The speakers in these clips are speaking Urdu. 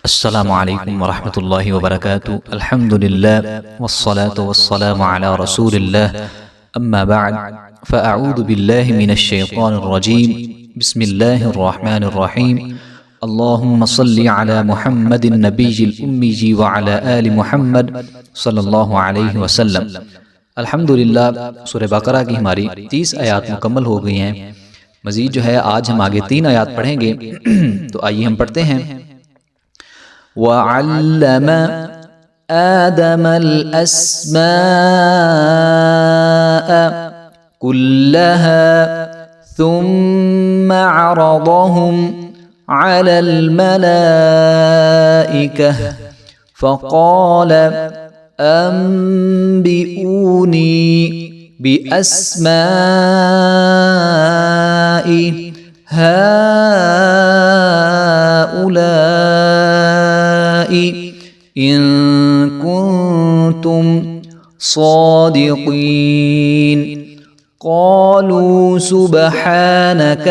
السلام علیکم ورحمۃ اللہ وبرکاتہ الحمد للہ والصلاة والسلام علی رسول اللہ اما بعد فاعوذ باللہ من الشیطان الرجیم بسم اللہ الرحمن الرحیم اللہم صل علی محمد النبی الأمی وعلی آل محمد صلی اللہ علیہ وسلم۔ الحمدللہ سورہ بقرہ کی ہماری 30 آیات مکمل ہو گئی ہیں۔ مزید جو ہے آج ہم آگے 3 آیات پڑھیں گے، تو آئیے ہم پڑھتے ہیں۔ وَعَلَّمَ آدَمَ الْأَسْمَاءَ كُلَّهَا ثُمَّ عَرَضَهُمْ عَلَى الْمَلَائِكَةِ فَقَالَ أَنبِئُونِي بِأَسْمَاءِ هَؤُلَاءِ إِن كُنتُمْ صَادِقِينَ قَالُوا سُبْحَانَكَ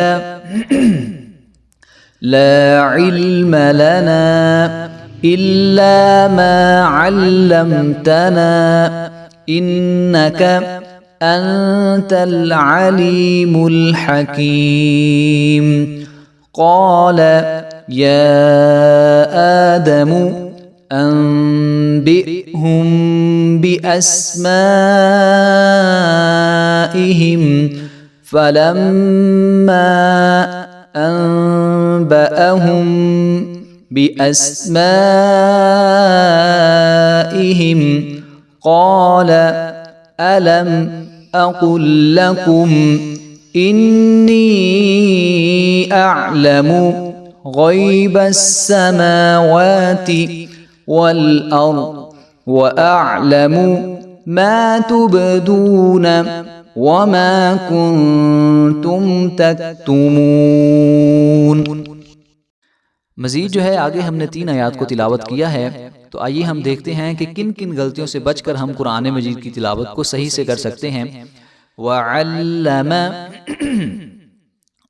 لَا عِلْمَ لَنَا إِلَّا مَا عَلَّمْتَنَا إِنَّكَ أَنْتَ الْعَلِيمُ الْحَكِيمُ قَالَ يَا آدَمُ أَنبِئْهُم بِأَسْمَائِهِمْ فَلَمَّا أَنبَأَهُم بِأَسْمَائِهِمْ قَالَ أَلَمْ أَقُل لَّكُمْ إِنِّي أَعْلَمُ غَيْبَ السَّمَاوَاتِ وَالْأَرْضِ وَأَعْلَمُ مَا تُبْدُونَ وَمَا كُنتُمْ تَكْتُمُونَ۔ مزید جو ہے آگے ہم نے 3 آیات کو تلاوت کیا ہے، تو آئیے ہم دیکھتے ہیں کہ کن کن غلطیوں سے بچ کر ہم قرآن مجید کی تلاوت کو صحیح سے کر سکتے ہیں۔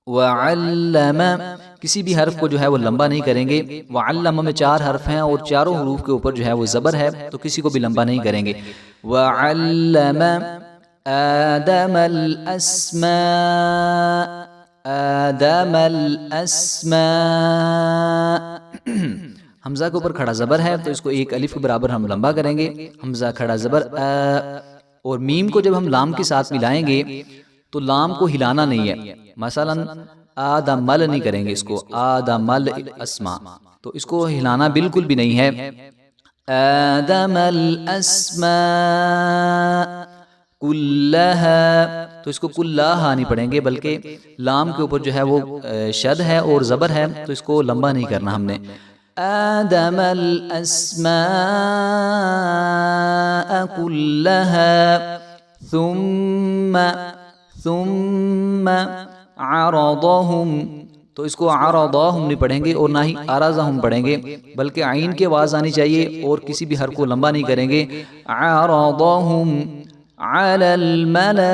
وَعَلَّمَ کسی بھی حرف کو جو ہے وہ لمبا نہیں کریں گے۔ وَعَلَّمَ میں 4 حرف ہیں اور چاروں حروف کے اوپر جو ہے وہ زبر ہے، تو کسی کو بھی لمبا نہیں کریں گے۔ وَعَلَّمَ آدَمَ الْأَسْمَاءَ آدَمَ الْأَسْمَاءَ حمزہ کے اوپر کھڑا زبر ہے، تو اس کو 1 الف کے برابر ہم لمبا کریں گے۔ حمزہ کھڑا زبر اور میم کو جب ہم لام کے ساتھ ملائیں گے تو لام کو ہلانا نہیں ہے، مثلا آدمل نہیں کریں گے، اس کو آدمل الاسماء، تو اس کو ہلانا بالکل بھی نہیں ہے۔ آدم الاسماء کلہا، تو اس کو کلہا نہیں پڑھیں گے، بلکہ لام کے اوپر جو ہے وہ شد ہے اور زبر ہے، تو اس کو لمبا نہیں کرنا ہم نے۔ آدم الاسماء کلہا ثم عرضہم، تو اس کو عرضہم نہیں پڑھیں گے اور نہ ہی عرضہم پڑھیں گے، بلکہ عین کی آواز آنی چاہیے اور کسی بھی حرف کو لمبا نہیں کریں گے۔ عرضہم علی الملائکہ،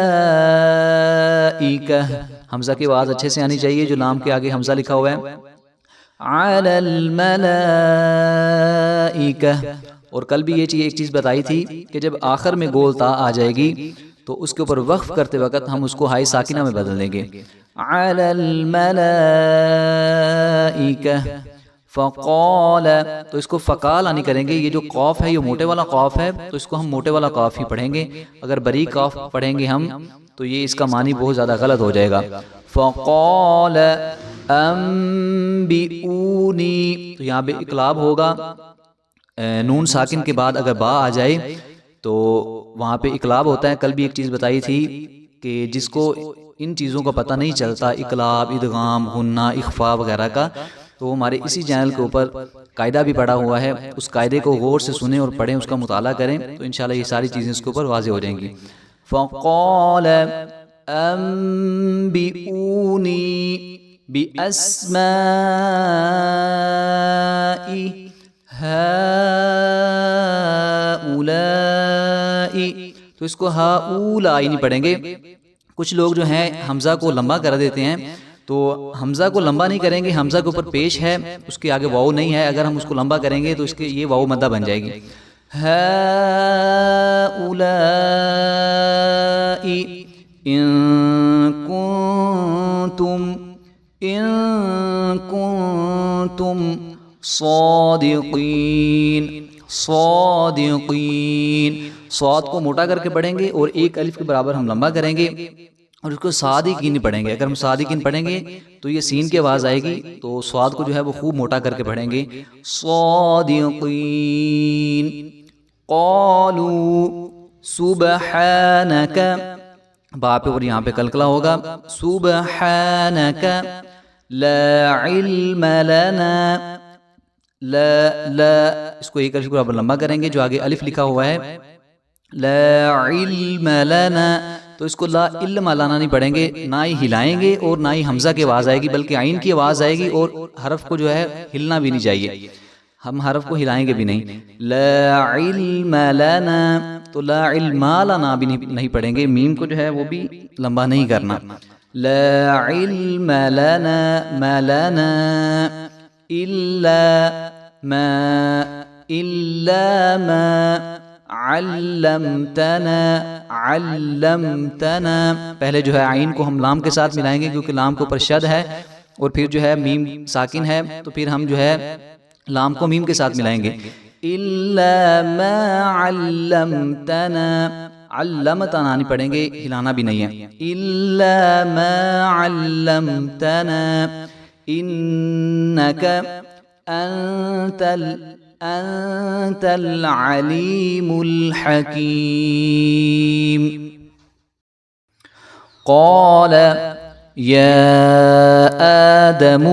حمزہ کی آواز اچھے سے آنی چاہیے، جو لام کے آگے حمزہ لکھا ہوا ہے۔ علی الملائکہ، اور کل بھی یہ ایک چیز بتائی تھی کہ جب آخر میں گول تا آ جائے گی تو اس کے اوپر وقف کرتے وقت ہم اس کو ہائی ساکنہ میں بدل دیں گے۔ علی الملائکہ فقال، تو اس کو فقال نہیں کریں گے، یہ جو قاف ہے یہ موٹے والا قاف ہے، تو اس کو ہم موٹے والا قاف ہی پڑھیں گے۔ اگر بریک قاف پڑھیں گے ہم تو یہ اس کا معنی بہت زیادہ غلط ہو جائے گا۔ فقال انبئونی، تو یہاں پہ اقلاب ہوگا، نون ساکن کے بعد اگر با آ جائے تو وہاں پہ اقلاب ہوتا ہے۔ کل بھی ایک چیز بتائی تھی کہ جس کو ان چیزوں کا پتہ نہیں چلتا، اقلاب، ادغام، غنہ، اخفاء وغیرہ کا، تو ہمارے اسی چینل کے اوپر قاعدہ بھی پڑھا ہوا ہے، اس قاعدے کو غور سے سنیں اور پڑھیں، اس کا مطالعہ کریں، تو انشاءاللہ یہ ساری چیزیں اس کے اوپر واضح ہو جائیں گی۔ فقال انبئونی بِأَسْمَاءِ هَؤُلَاءِ، تو اس کو ہَؤُلَاءِ نہیں پڑھیں گے۔ کچھ لوگ جو ہیں حمزہ کو لمبا کر دیتے ہیں، تو حمزہ کو لمبا نہیں کریں گے، حمزہ کے اوپر پیش ہے، اس کے آگے واو نہیں ہے، اگر ہم اس کو لمبا کریں گے تو اس کے یہ واو مدہ بن جائے گی. هؤلاء إن كنتم صادقین. صادقین، صاد کو موٹا کر کے پڑھیں گے اور ایک الف کے برابر ہم لمبا کریں گے اور اس کو صادقین پڑھیں گے. اگر ہم صادقین پڑھیں گے تو یہ سین کی آواز آئے گی، تو صاد کو جو ہے وہ خوب موٹا کر کے پڑھیں گے. صادقین. قالوا سبحانک، با پہ اور یہاں پہ کلکلا ہوگا. سبحانک لا علم لنا. لا اس کو ایک الف برابر لمبا کریں گے، جو آگے الف لکھا ہوا ہے لا علم لنا، تو اس کو لا علم لانا نہیں پڑھیں گے، نہ ہی ہلائیں گے اور نہ ہی حمزہ کی آواز آئے گی، بلکہ عین کی آواز آئے گی اور حرف کو جو ہے ہلنا بھی نہیں چاہیے، ہم حرف کو ہلائیں گے بھی نہیں. لا علم لنا، تو لا علم لنا بھی نہیں پڑھیں گے، میم کو جو ہے وہ بھی لمبا نہیں کرنا. لا علم لنا ما لنا إلا ما علمتنا. علمتنا، پہلے جو ہے عین کو ہم لام کے ساتھ ملائیں گے کیونکہ لام کے اوپر شد ہے، اور پھر جو ہے میم ساکن ہے، تو پھر ہم جو ہے لام کو میم کے ساتھ ملائیں گے. إلا ما علمتنا، علمتنا نہیں پڑھیں گے، ہلانا بھی نہیں ہے. إلا ما علمتنا إنك أنت العليم الحكيم. قال يا آدم.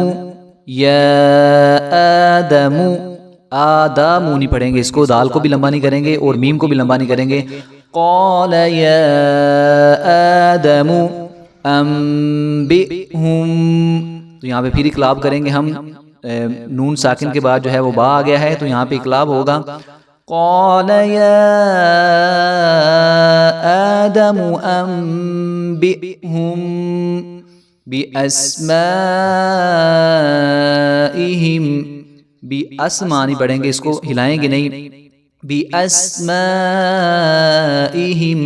آدم نہیں پڑھیں گے، اس کو دال کو بھی لمبا نہیں کریں گے اور میم کو بھی لمبا نہیں کریں گے. قال يا آدم أنبئهم، تو یہاں پہ پھر اقلاب کریں گے ہم، نون ساکن کے بعد جو ہے وہ با آ گیا ہے تو یہاں پہ اقلاب ہوگا. قال يا آدم أنبئهم بأسمائهم. بأسماء نہیں پڑھیں گے، اس کو ہلائیں گے نہیں. بأسمائهم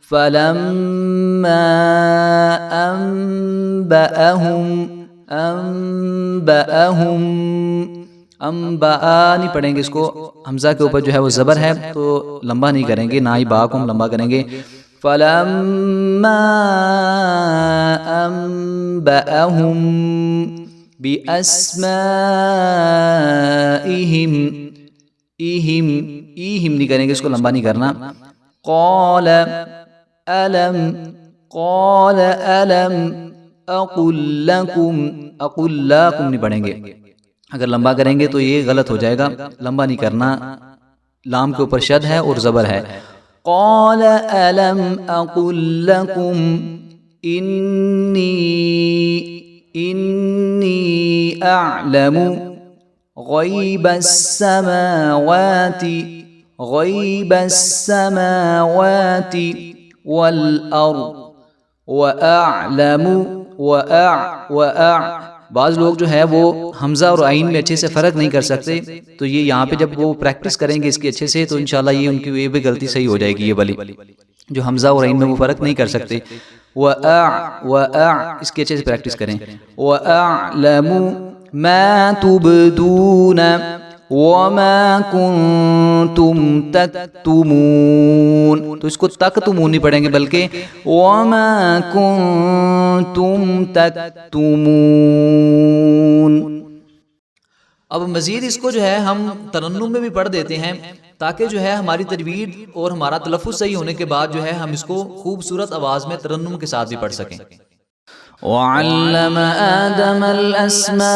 فلما أنبأهم انباء نہیں پڑھیں گے، اس کو حمزہ کے اوپر جو ہے وہ زبر ہے تو لمبا نہیں کریں گے، نہ ہی با کو ہم لمبا کریں گے. فلما انبأهم بأسمائهم، ایہم نہیں کریں گے، اس کو لمبا نہیں کرنا. قال ألم أقل لكم نہیں پڑھیں گے، اگر لمبا کریں گے تو یہ غلط ہو جائے گا، لمبا نہیں کرنا، لام کے اوپر شد ہے اور زبر ہے. قال ألم أقل لكم إني أعلم غيب السماوات والأرض وأعلم بعض لوگ جو ہے وہ حمزہ اور عین میں اچھے سے فرق نہیں کر سکتے، تو یہ یہاں پہ جب وہ پریکٹس کریں گے اس کی اچھے سے تو انشاءاللہ یہ ان کی یہ بھی غلطی صحیح ہو جائے گی. یہ والی جو حمزہ اور عین میں وہ فرق نہیں کر سکتے، اس کی اچھے سے پریکٹس کریں. وَأَعْلَمُ مَا تُبْدُونَ وَمَا كُنْتُمْ تَكْتُمُونَ، تو اس کو تکتمون نہیں پڑھیں گے بلکہ وَمَا كُنْتُمْ تَكْتُمُونَ. اب مزید اس کو جو ہے ہم ترنم میں بھی پڑھ دیتے ہیں تاکہ جو ہے ہماری تجوید اور ہمارا تلفظ صحیح ہونے کے بعد جو ہے ہم اس کو خوبصورت آواز میں ترنم کے ساتھ بھی پڑھ سکیں. وَعَلَّمَ آدَمَ الْأَسْمَاءَ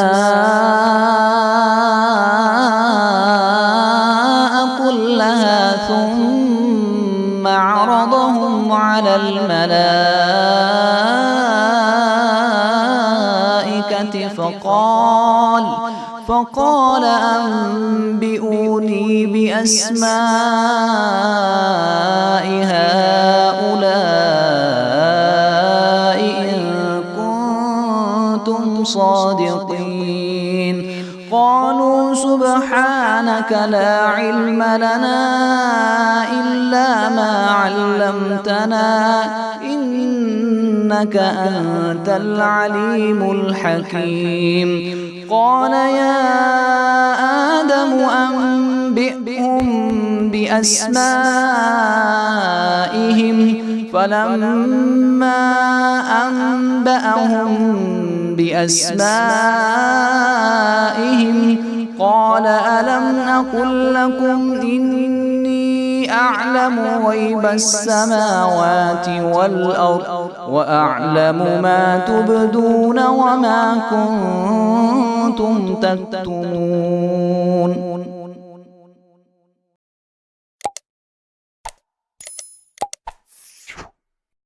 كُلَّهَا ثُمَّ عَرَضَهُمْ عَلَى الْمَلَائِكَةِ فقال أنبئوني بأسماء هؤلاء إن صادقين. قالوا سبحانك لا علم لنا إلا ما علمتنا إنك أنت العليم الحكيم. قال يا آدم أنبئهم بأسمائهم. فلما أنبأهم بأسمائهم قال ألم أقل لكم إني أعلم غيب السماوات والأرض وأعلم ما تبدون وما كنتم تكتمون.